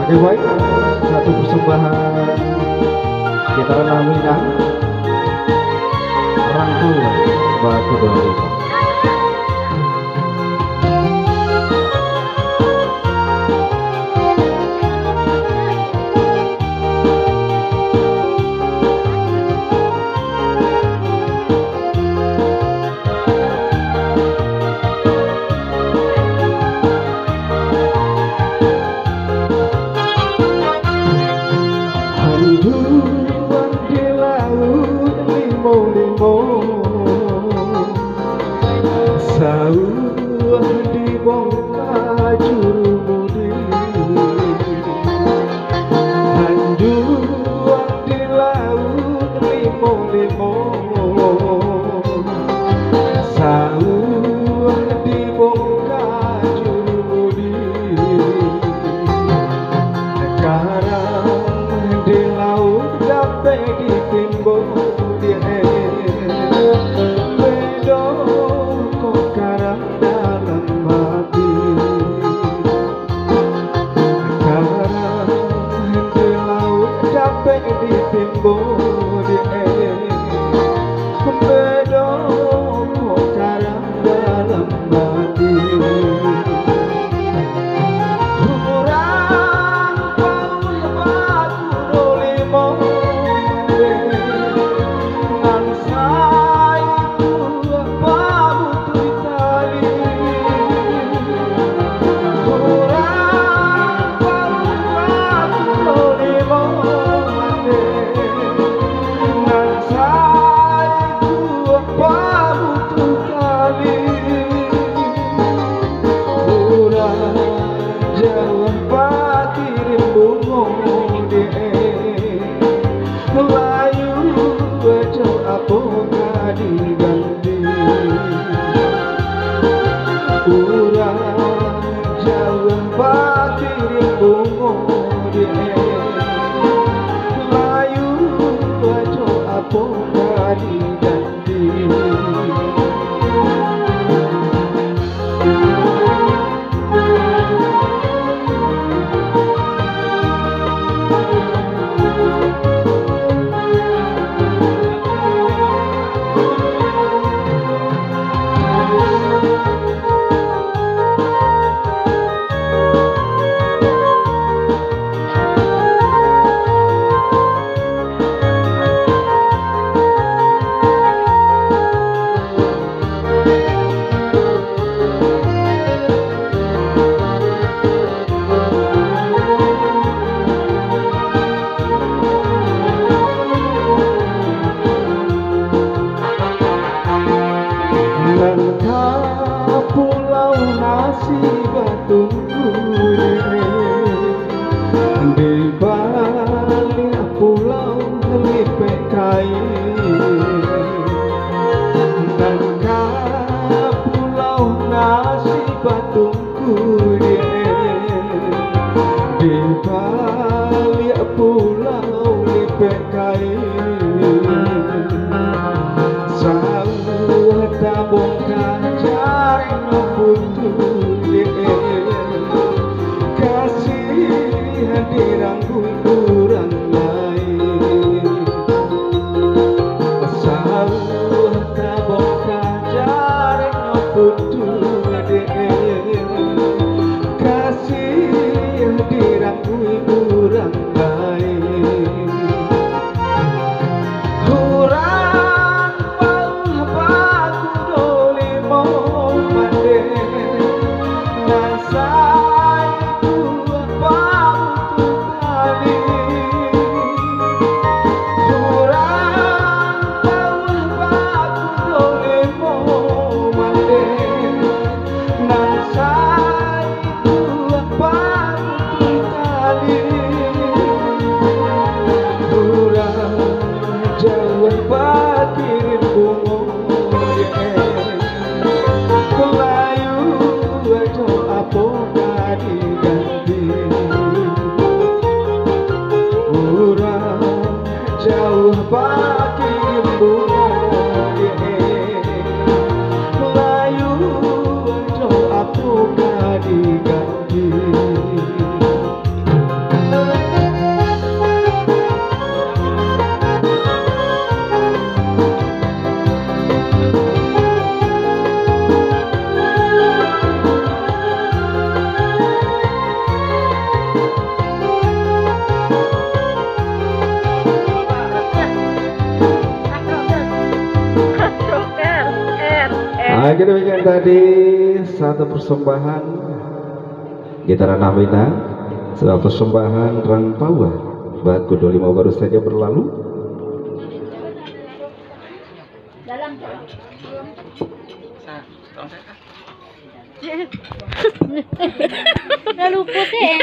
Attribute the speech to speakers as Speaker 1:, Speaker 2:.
Speaker 1: Oke baik, satu persembahan kita Minang Rangkul Batu Doli. Handuan di laut limo-limo, sawah di bongkar juru mudi. Handuan di laut limo-limo, sawah di bongkar juru mudi. Di laut dapat ditimbun dia bedo kok karang dalam hati. Karang di laut dapat ditimbun dia bedo kok karang dalam hati. Jalan patirin bungo Melayu baca apa kadi ganti. Urang jalan patirin bungo Melayu baca apa kadi ganti. Langkah pulau nasi batu di balik pulau lipek kain. Langkah pulau nasi batu di balik pulau lipek kain. Tabungkan jaring butuh kasih dirangkul kurang lain. Sawah tabungkan jaring butuh kasih dirangkul kurang lain. Nan sai tu apa tu tali. Baik, demikian tadi satu persembahan gitaran Amina, sebuah persembahan Rang Pawa. Baku 25 baru saja berlalu.
Speaker 2: Dalam. Nalupot eh.